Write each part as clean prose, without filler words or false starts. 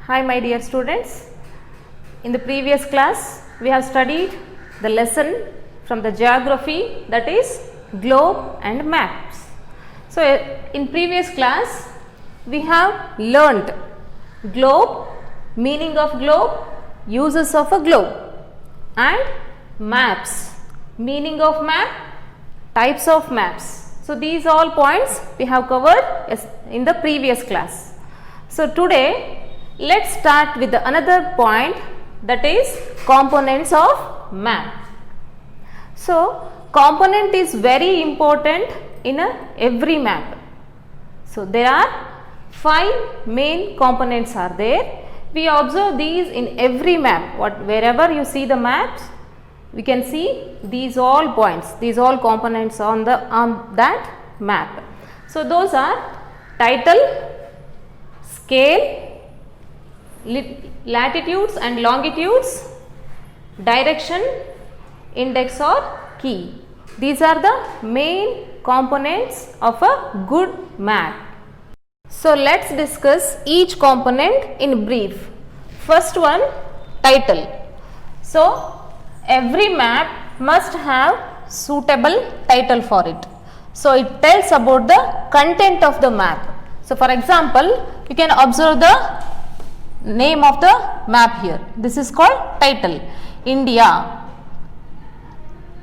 Hi my dear students, in the previous class we have studied the lesson from the geography, that is globe and maps. So in previous class we have learnt globe, meaning of globe, uses of a globe, and maps, meaning of map, types of maps. So these all points we have covered in the previous class. So today let's start with another point, that is components of map. So component is very important in every map. So there are 5 main components are there. We observe these in every map. Wherever you see the maps, we can see these all points, these all components on that map. So those are title, scale, latitudes and longitudes, direction, index or key. These are the main components of a good map. So let's discuss each component in brief. First one, title. So every map must have suitable title for it. So it tells about the content of the map. So for example, you can observe the name of the map here. This is called title. India.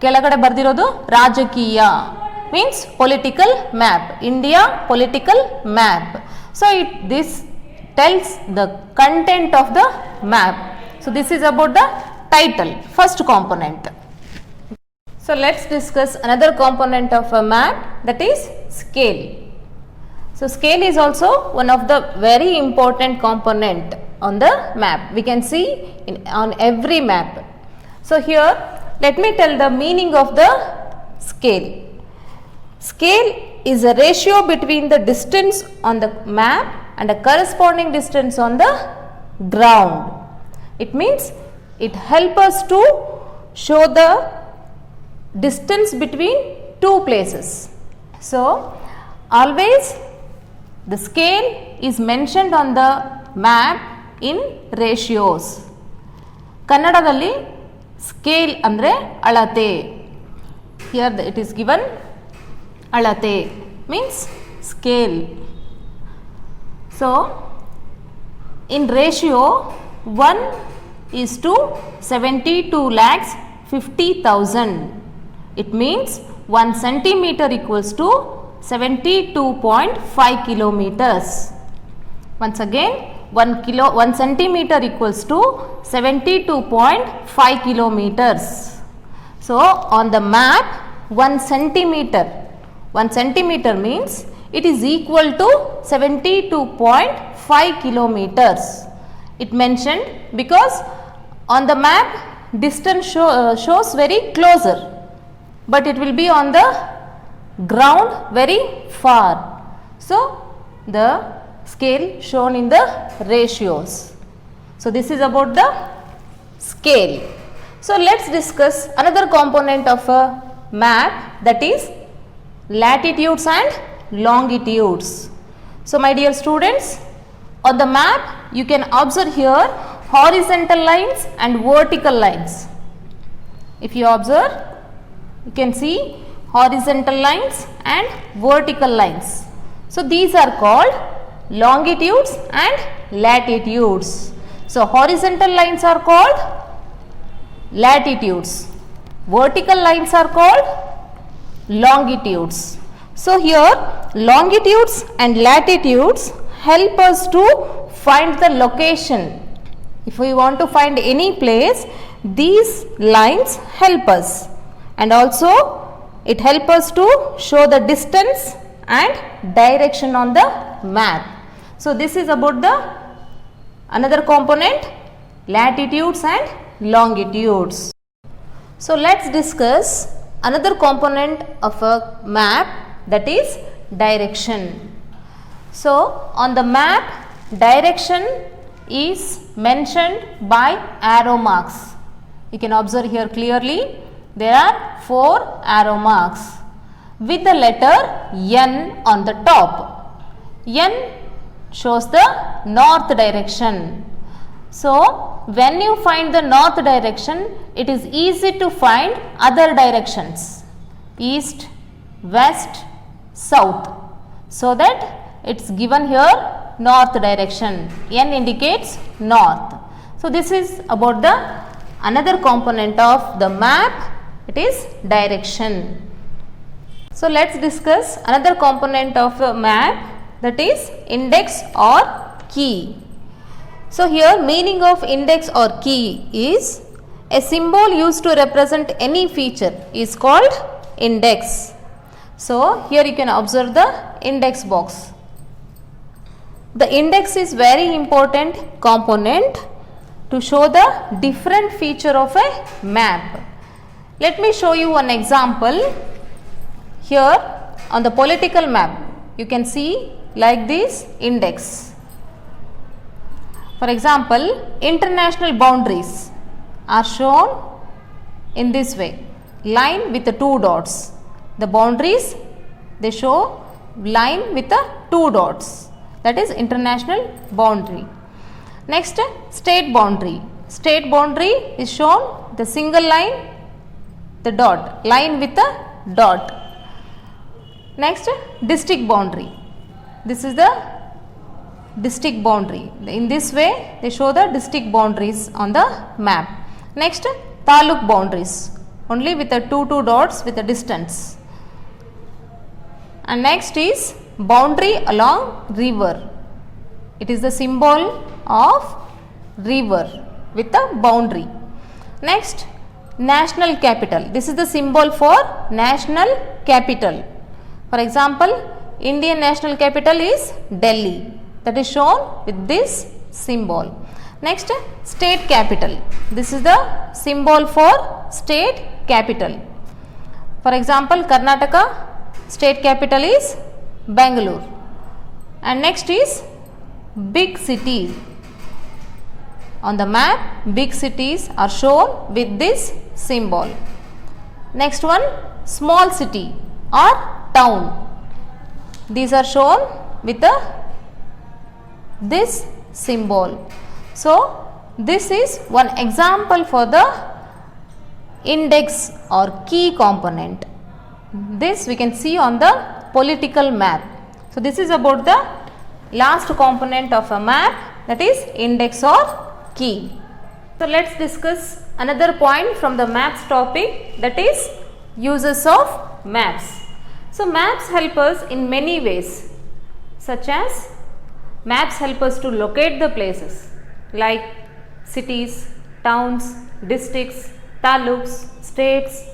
ಕೆಳಗಡೆ ಬರ್ದಿರೋದು ರಾಜಕೀಯ means political map. India political map. So this tells the content of the map. So this is about the title, first component. So let's discuss another component of a map, that is scale. So scale is also one of the very important component on the map. We can see on every map. So here let me tell the meaning of the scale. Scale is a ratio between the distance on the map and a corresponding distance on the ground. It means it helps us to show the distance between two places. So always the scale is mentioned on the map in ratios. ಕನ್ನಡದಲ್ಲಿ scale ಅಂದರೆ ಅಳತೆ. Here it is given ಅಳತೆ means scale. So in ratio 1 is to 72,50,000. It means 1 centimeter equals to 72.5 kilometers. Once again, 1 centimeter equals to 72.5 kilometers. So on the map 1 centimeter means it is equal to 72.5 kilometers. It mentioned because on the map distance shows very closer, but it will be on the ground very far. So the scale shown in the ratios. So this is about the scale. So let's discuss another component of a map, that is latitudes and longitudes. So my dear students, on the map you can observe here horizontal lines and vertical lines. If you observe, you can see horizontal lines and vertical lines. So these are called longitudes and latitudes. So horizontal lines are called latitudes, vertical lines are called longitudes. So here longitudes and latitudes help us to find the location. If we want to find any place, these lines help us, and also it helps us to show the distance and direction on the map. So this is about the another component, latitudes and longitudes. So let's discuss another component of a map, that is direction. So on the map direction is mentioned by arrow marks. You can observe here clearly there are 4 arrow marks with the letter N on the top. N shows the north direction So when you find the north direction, it is easy to find other directions, east, west, south. So that it's given here north direction. N indicates north. So this is about the another component of the map. It is direction. So let's discuss another component of a map, that is index or key. So here meaning of index or key is a symbol used to represent any feature is called index. So here you can observe the index box. The index is very important component to show the different feature of a map. Let me show you one example. Here on the political map you can see like this index. For example, international boundaries are shown in this way, line with the two dots. The boundaries, they show line with the two dots, that is international boundary. Next, state boundary. State boundary is shown the single line, the dot, line with the dot. Next, district boundary. This is the district boundary. In this way they show the district boundaries on the map. Next, taluk boundaries, only with the two dots with the distance. And next is boundary along river. It is the symbol of river with the boundary. Next, national capital. This is the symbol for national capital. For example, Indian national capital is Delhi. That is shown with this symbol. Next, state capital. This is the symbol for state capital. For example, Karnataka state capital is Bangalore. And next is big city. On the map, big cities are shown with this symbol. Next one, small city or town. These are shown with this symbol. So this is one example for the index or key component. This we can see on the political map. So this is about the last component of a map, that is index or key. So let's discuss another point from the maps topic, that is uses of maps. So maps help us in many ways, such as maps help us to locate the places like cities, towns, districts, taluks, states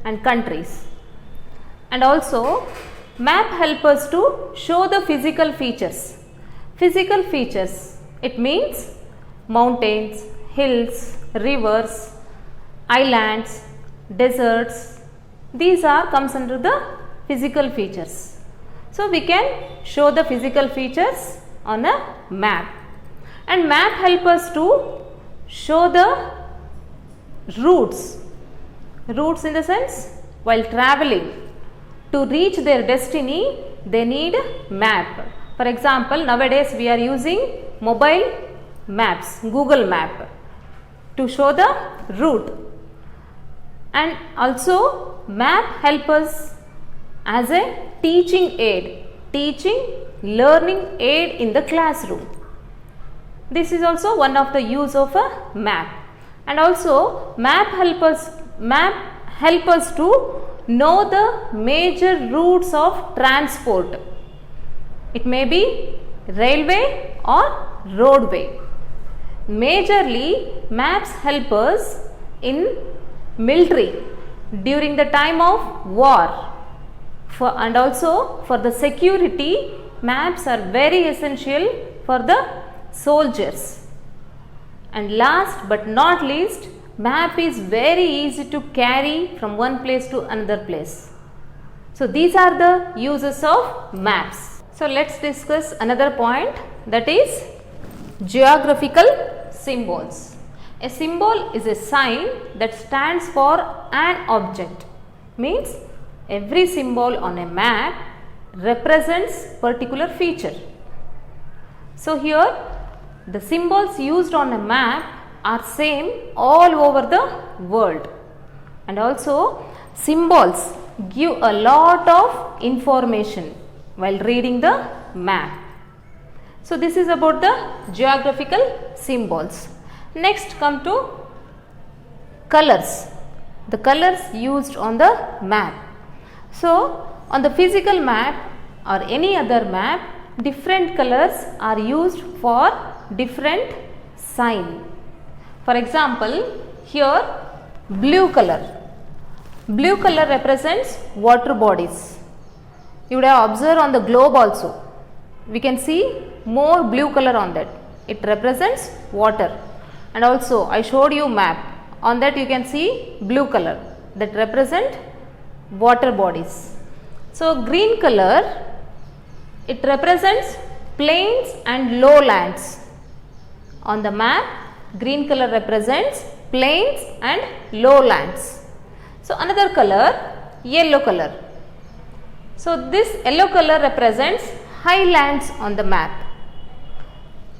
and countries. And also map help us to show the physical features. Physical features, it means mountains, hills, rivers, islands, deserts. These are comes under the physical features. So we can show the physical features on a map. And map help us to show the routes. Routes in the sense, while traveling to reach their destiny, they need map. For example, nowadays we are using mobile maps, Google map, to show the route. And also map help us as a teaching aid, learning aid in the classroom. This is also one of the use of a map. And also map help us to know the major routes of transport. It may be railway or roadway. Majorly maps help us in military during the time of war. And also for the security, maps are very essential for the soldiers. And last but not least, map is very easy to carry from one place to another place. So these are the uses of maps. So let's discuss another point, that is geographical symbols. A symbol is a sign that stands for an object. Means every symbol on a map represents particular feature. So here the symbols used on a map are same all over the world, and also symbols give a lot of information while reading the map. So this is about the geographical symbols. Next come to colors, the colors used on the map. So on the physical map or any other map, different colors are used for different sign. For example, here blue color. Blue color represents water bodies. You would have observed on the globe also. We can see more blue color on that. It represents water. And also I showed you map. On that you can see blue color that represent water bodies. So green color, it represents plains and lowlands. On the map, green color represents plains and lowlands. So another color, yellow color. So this yellow color represents highlands on the map.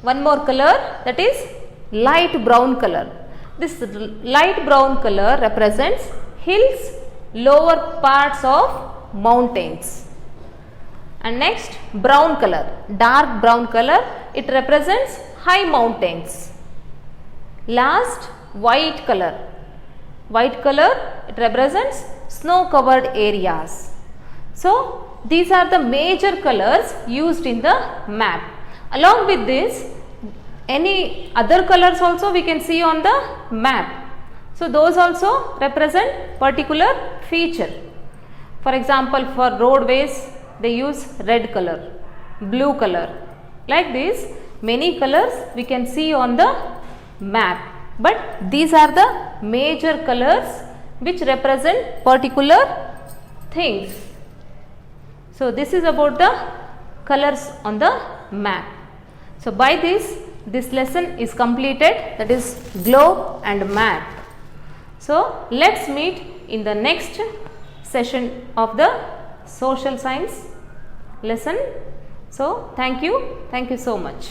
One more color, that is light brown color. This light brown color represents hills, lower parts of mountains. And next brown color, dark brown color, it represents high mountains. Last white color. White color, it represents snow covered areas. So these are the major colors used in the map. Along with this, any other colors also we can see on the map. So those also represent particular feature. For example, for roadways they use red color, blue color. Like this, many colors we can see on the map. But these are the major colors which represent particular things. So this is about the colors on the map. So by this lesson is completed, that is globe and map. So let's meet in the next session of the social science lesson. So thank you so much.